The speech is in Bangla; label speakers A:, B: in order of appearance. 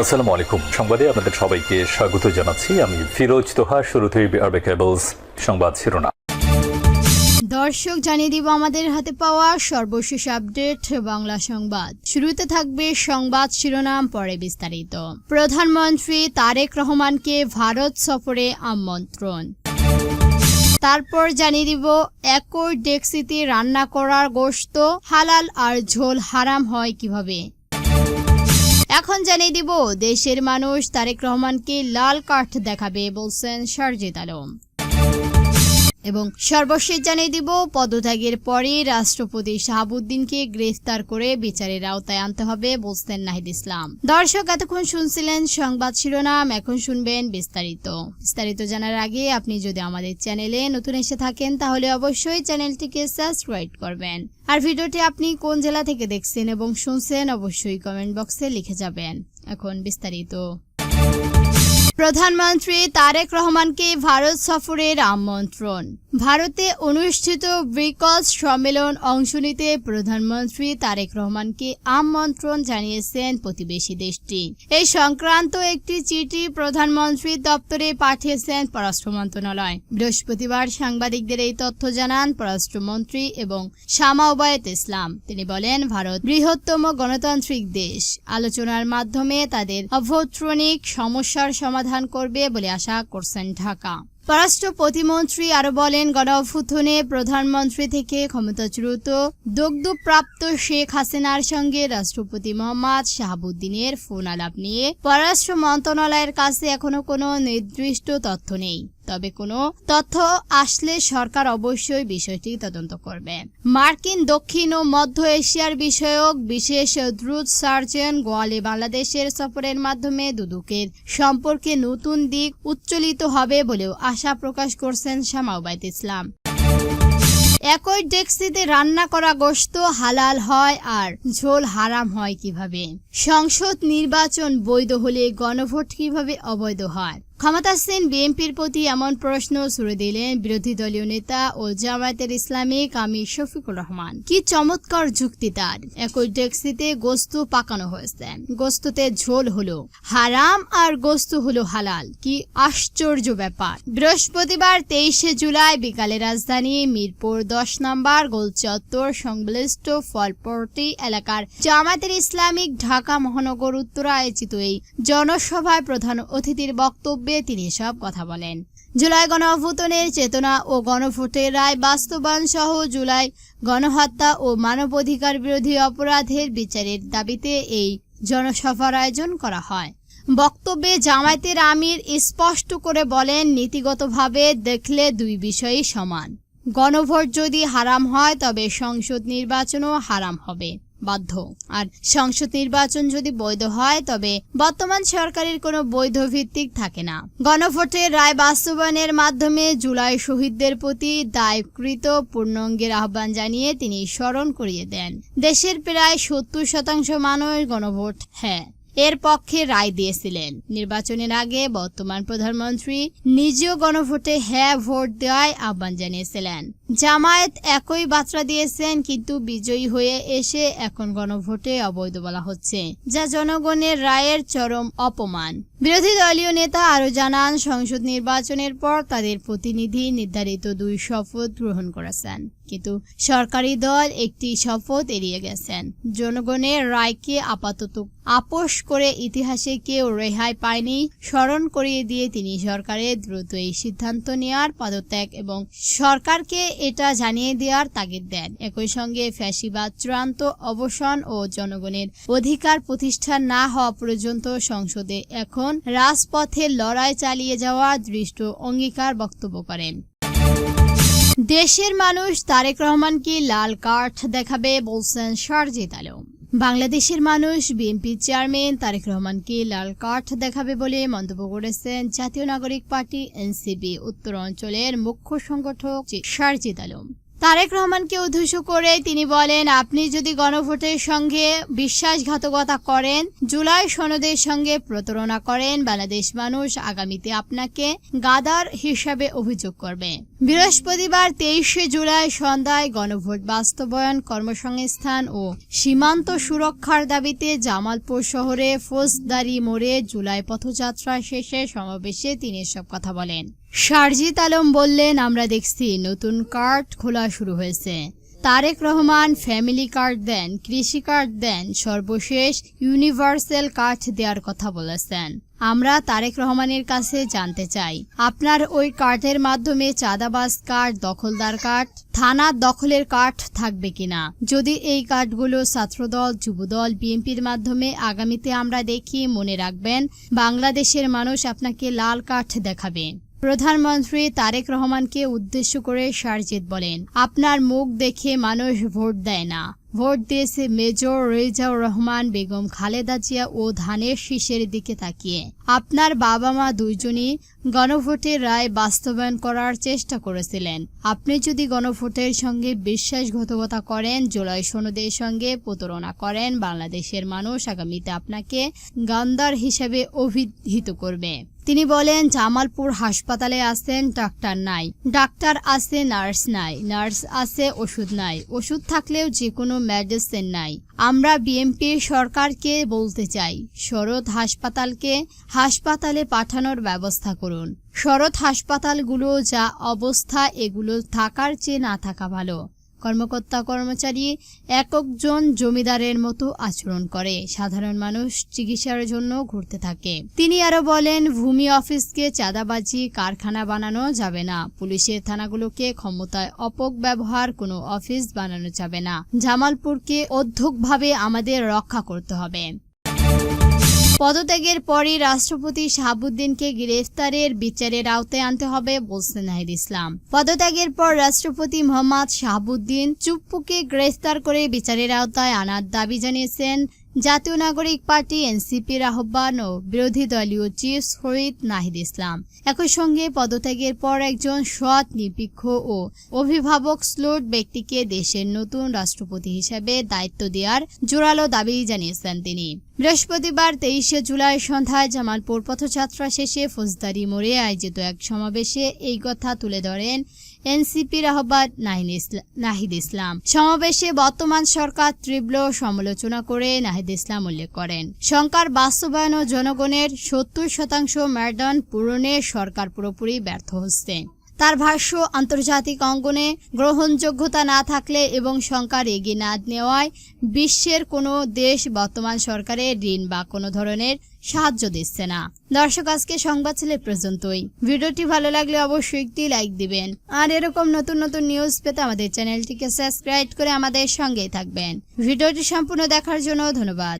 A: আসসালামু আলাইকুম। সংবাদে আপনাদের সবাইকে স্বাগত জানাচ্ছি। আমি ফিরোজ তোহা। শুরুতেই আরবে কেবলস সংবাদ শিরোনাম।
B: দর্শক, জানিয়ে দিব আমাদের হাতে পাওয়া সর্বশেষ আপডেট বাংলা সংবাদ। শুরুতে থাকবে সংবাদ শিরোনাম, পরে বিস্তারিত। প্রধানমন্ত্রী তারেক রহমানকে ভারত সফরে আমন্ত্রণ। তারপর জানিয়ে দিব একই ডেক্সিতে রান্না করার গোশত হালাল আর ঝোল হারাম হয় কিভাবে। এখন জানিয়ে দিব দেশের মানুষ তারেক রহমানকে লাল কার্ড দেখাবে বলছেন সারজিদ আলম। এবং সর্বশেষ জানিয়ে দিব পদত্যাগের পরে রাষ্ট্রপতি শাহাবুদ্দিনকে গ্রেফতার করে বিচারের আওতায় আনতে হবে বলছেন নাহিদ ইসলাম। দর্শক, এতক্ষণ শুনছিলেন সংবাদ শিরোনাম, এখন শুনবেন বিস্তারিত। জানার আগে আপনি যদি আমাদের চ্যানেলে নতুন এসে থাকেন তাহলে অবশ্যই চ্যানেলটিকে সাবস্ক্রাইব করবেন। আর ভিডিওটি আপনি কোন জেলা থেকে দেখছেন এবং শুনছেন অবশ্যই কমেন্ট বক্সে লিখে যাবেন। এখন বিস্তারিত। প্রধানমন্ত্রী তারেক রহমানকে ভারত সফরের আমন্ত্রণ। ভারতে অনুষ্ঠিত ব্রিকস সম্মেলন অংশ নিতে প্রধানমন্ত্রী তারেক রহমানকে আমন্ত্রণ জানিয়েছেন প্রতিবেশী দেশটি। এই সংক্রান্ত একটি চিঠি প্রধানমন্ত্রীর দপ্তরে পাঠিয়েছেন পররাষ্ট্র মন্ত্রণালয়। বৃহস্পতিবার সাংবাদিকদের এই তথ্য জানান পররাষ্ট্রমন্ত্রী এবং শামা ওবায়দ ইসলাম। তিনি বলেন, ভারত বৃহত্তম গণতান্ত্রিক দেশ। আলোচনার মাধ্যমে তাদের অভ্যন্তরীণ সমস্যার সমাধান করবে বলে আশা করছেন ঢাকা। পররাষ্ট্র প্রতিমন্ত্রী আরো বলেন, গণঅভ্যুত্থানে প্রধানমন্ত্রী থেকে ক্ষমতাচ্যুত দগ্ধপ্রাপ্ত শেখ হাসিনার সঙ্গে রাষ্ট্রপতি মোহাম্মদ শাহাবুদ্দিনের ফোন আলাপ নিয়ে পররাষ্ট্র মন্ত্রণালয়ের কাছে এখনো কোনো নির্দিষ্ট তথ্য নেই। তবে কোনো তথ্য আসলে সরকার অবশ্যই বিষয়টি তদন্ত করবে। মার্কিন দক্ষিণ ও মধ্য এশিয়ার বিষয়ক বিশেষ দ্রুত সার্জন গোয়ালে বাংলাদেশের সফরের মাধ্যমে দুদকের সম্পর্কে নতুন দিক উচ্চালিত হবে বলেও আশা প্রকাশ করছেন শামা ওবায়দ ইসলাম। একই ডেক্সিতে রান্না করা গোশত হালাল হয় আর ঝোল হারাম হয় কিভাবে। সংসদ নির্বাচন বৈধ হলে গণভোট কিভাবে অবৈধ হয়। ক্ষমতাসীন বিএনপির প্রতি এমন প্রশ্ন ছুড়ে দিলেন বিরোধী দলীয় নেতা ও জামায়াতের ইসলামী আমির শফিকুর রহমান। কি চমৎকার যুক্তি তার। একই ডেক্সিতে গোশত পাকানো হয়েছে, গোশতে ঝোল হলো হারাম আর গোশত হলো হালাল। কি আশ্চর্য ব্যাপার। বৃহস্পতিবার 23শে জুলাই বিকালে রাজধানী মিরপুর 10 নম্বর গোলচত্বর সংশ্লিষ্ট ফলপট্টি এলাকার জামায়াতের ইসলামিক ঢাকা মহানগর উত্তর আয়োজিত এই জনসভায় প্রধান অতিথির বক্তব্যে তিনি সব কথা বলেন। জুলাই গণঅভ্যুত্থানের চেতনা ও গণভোটের রায় বাস্তবায়ন সহ জুলাই গণহত্যা ও মানবাধিকার বিরোধী অপরাধের বিচারের দাবিতে এই জনসভার আয়োজন করা হয়। বক্তব্যে জামায়াতের আমির স্পষ্ট করে বলেন, নীতিগতভাবে দেখলে দুই বিষয়ই সমান। গণভোট যদি হারাম হয় তবে সংসদ নির্বাচনও হারাম হবে বাধ্য। আর সংসদ নির্বাচন যদি বৈধ হয় তবে বর্তমান সরকারের কোনো বৈধ ভিত্তিক থাকে না। গণভোটের রায় বাস্তবায়নের মাধ্যমে জুলাই শহীদদের প্রতি দায়কৃত পূর্ণাঙ্গের আহ্বান জানিয়ে তিনি স্মরণ করিয়ে দেন, দেশের প্রায় 70% মানুষ গণভোট এর পক্ষে রায় দিয়েছিলেন। নির্বাচনের আগে বর্তমান প্রধানমন্ত্রী নিজেও গণভোটে ভোট দেওয়ায় আহ্বান জানিয়েছিলেন। জামায়াত একই বার্তা দিয়েছেন, কিন্তু বিজয়ী হয়ে এসে এখন গণভোটে অবৈধ বলা হচ্ছে, যা জনগণের রায়ের চরম অপমান। বিরোধী দলীয় নেতা আরো জানান, সংসদ নির্বাচনের পর তাদের প্রতিনিধি নির্ধারিত 2 শপথ গ্রহণ করেছেন, কিন্তু সরকারি দল একটি শপথ এড়িয়ে গেছেন। জনগণের রায়কে আপাতত আপোষ করে ইতিহাসে কেউ রেহাই পায়নি স্মরণ করিয়ে দিয়ে তিনি সরকারের দ্রুত এই সিদ্ধান্ত নেওয়ার পদত্যাগ এবং সরকারকে এটা জানিয়ে দেওয়ার তাগিদ দেন। একই সঙ্গে ফ্যাসিবাদ চূড়ান্ত অবসান ও জনগণের অধিকার প্রতিষ্ঠা না হওয়া পর্যন্ত সংসদে এখন রাজপথে লড়াই চালিয়ে যাওয়ার দৃঢ় অঙ্গীকার বক্তব্য করেন। দেশের মানুষ তারেক রহমানকে লাল কার্ড দেখাবে বলছেন সারজিদ আলম। বাংলাদেশের মানুষ বিএনপি চেয়ারম্যান তারেক রহমানকে লাল কার্ড দেখাবে বলে মন্তব্য করেছেন জাতীয় নাগরিক পার্টি এনসিপি উত্তর অঞ্চলের মুখ্য সংগঠক সারজিদ আলম। তারেক রহমানকে উদ্দেশ্য করে তিনি বলেন, আপনি যদি গণভোটের সঙ্গে বিশ্বাসঘাতকতা করেন, জুলাই সনদের সঙ্গে প্রতারণা করেন, বাংলাদেশ মানুষ আগামীতে আপনাকে গাদার হিসাবে অভিযোগ করবে। বৃহস্পতিবার 23শে জুলাই সন্ধ্যায় গণভোট বাস্তবায়ন, কর্মসংস্থান ও সীমান্ত সুরক্ষার দাবিতে জামালপুর শহরে ফৌজদারি মোড়ে জুলাই পথযাত্রা শেষে সমাবেশে তিনি এসব কথা বলেন। শারজিদ আলম বললেন, আমরা দেখছি নতুন কার্ড খোলা শুরু হয়েছে। তারেক রহমান ফ্যামিলি কার্ড দেন, কৃষি কার্ড দেন, সর্বশেষ ইউনিভার্সাল কার্ড দেওয়ার কথা বলেছেন। আমরা তারেক রহমানের কাছে জানতে চাই, আপনার ওই কার্ডের মাধ্যমে চাঁদাবাজ কার্ড, দখলদার কার্ড, থানার দখলের কার্ড থাকবে কিনা? যদি এই কার্ডগুলো ছাত্রদল, যুবদল, বিএনপির মাধ্যমে আগামীতে আমরা দেখি, মনে রাখবেন বাংলাদেশের মানুষ আপনাকে লাল কার্ড দেখাবে। প্রধানমন্ত্রী তারেক রহমানকে উদ্দেশ্য করে শারজিদ বলেন, আপনার মুখ দেখে মানুষ ভোট দেয় না, ভোট দিয়েছে মেজর রেজাউর রহমান, বেগম খালেদা জিয়া ও ধানের শীষের দিকে তাকিয়ে। আপনার বাবা মা দুইজনই গণভোটের রায় বাস্তবায়ন করার চেষ্টা করেছিলেন। আপনি যদি গণভোটের সঙ্গে বিশ্বাসঘাতকতা করেন, জুলাই সনদের সঙ্গে প্রতারণা করেন, বাংলাদেশের মানুষ আগামীতে আপনাকে গান্দার হিসেবে অভিহিত করবে। তিনি বলেন, জামালপুর হাসপাতালে আছেন ডাক্তার নাই, ডাক্তার আছে নার্স নাই, নার্স আছে ওষুধ নাই, ওষুধ থাকলেও যে কোনো মেডিসিন নাই। আমরা বিএনপি সরকারকে বলতে চাই, শরৎ হাসপাতালকে হাসপাতালে পাঠানোর ব্যবস্থা করুন। শরৎ হাসপাতালগুলো যা অবস্থা, এগুলো থাকার চেয়ে না থাকা ভালো। কর্মকর্তা কর্মচারী একজন জমিদারের মতো আচরণ করে, সাধারণ মানুষ চিকিৎসার জন্য ঘুরতে থাকে। তিনি আরো বলেন, ভূমি অফিসকে চাঁদাবাজি কারখানা বানানো যাবে না, পুলিশের থানাগুলোকে ক্ষমতায় অপব্যবহার কোনো অফিস বানানো যাবে না। জামালপুরকে অধ্যক্ষভাবে আমাদের রক্ষা করতে হবে। পদত্যাগের পরই রাষ্ট্রপতি শাহাবুদ্দিনকে গ্রেফতারের বিচারের আওতায় আনতে হবে বলছেন নাহিদ ইসলাম। পদত্যাগের পর রাষ্ট্রপতি মোহাম্মদ শাহাবুদ্দিন চুপ্পুকে গ্রেফতার করে বিচারের আওতায় আনার দাবি জানিয়েছেন জাতীয় নাগরিক পার্টি এনসিপির আহ্বান ও বিরোধী দলীয় চিফ হুইপ নাহিদ ইসলাম। একই সঙ্গে পদত্যাগের পর একজন সৎ, নিরপেক্ষ ও অভিভাবক স্লুট ব্যক্তিকে দেশের নতুন রাষ্ট্রপতি হিসেবে দায়িত্ব দেওয়ার জোরালো দাবি জানিয়েছেন তিনি। বৃহস্পতিবার 23শে জুলাই সন্ধ্যায় জামালপুর পথযাত্রা শেষে ফৌজদারি মোড়ে আয়োজিত এক সমাবেশে এই কথা তুলে ধরেন এনসিপির আহ্বান নাহিদ ইসলাম। সমাবেশে বর্তমান সরকার তীব্র সমালোচনা করে নাহিদ ইসলাম উল্লেখ করেন, সংস্কার বাস্তবায়ন ও জনগণের 70% ম্যান্ডেট পূরণে সরকার পুরোপুরি ব্যর্থ হচ্ছে। তার ভাষ্য, আন্তর্জাতিক অঙ্গনে গ্রহণযোগ্যতা না থাকলে এবং সংস্কার এগিয়ে না নেওয়ায় বিশ্বের কোনো দেশ বর্তমান সরকারের ঋণ বা কোনো ধরনের সাহায্য দিচ্ছে না। দর্শক, আজকে সংবাদ ছিল পর্যন্তই। ভিডিওটি ভালো লাগলে অবশ্যই একটি লাইক দিবেন আর এরকম নতুন নতুন নিউজ পেতে আমাদের চ্যানেলটিকে সাবস্ক্রাইব করে আমাদের সঙ্গেই থাকবেন। ভিডিওটি সম্পূর্ণ দেখার জন্য ধন্যবাদ।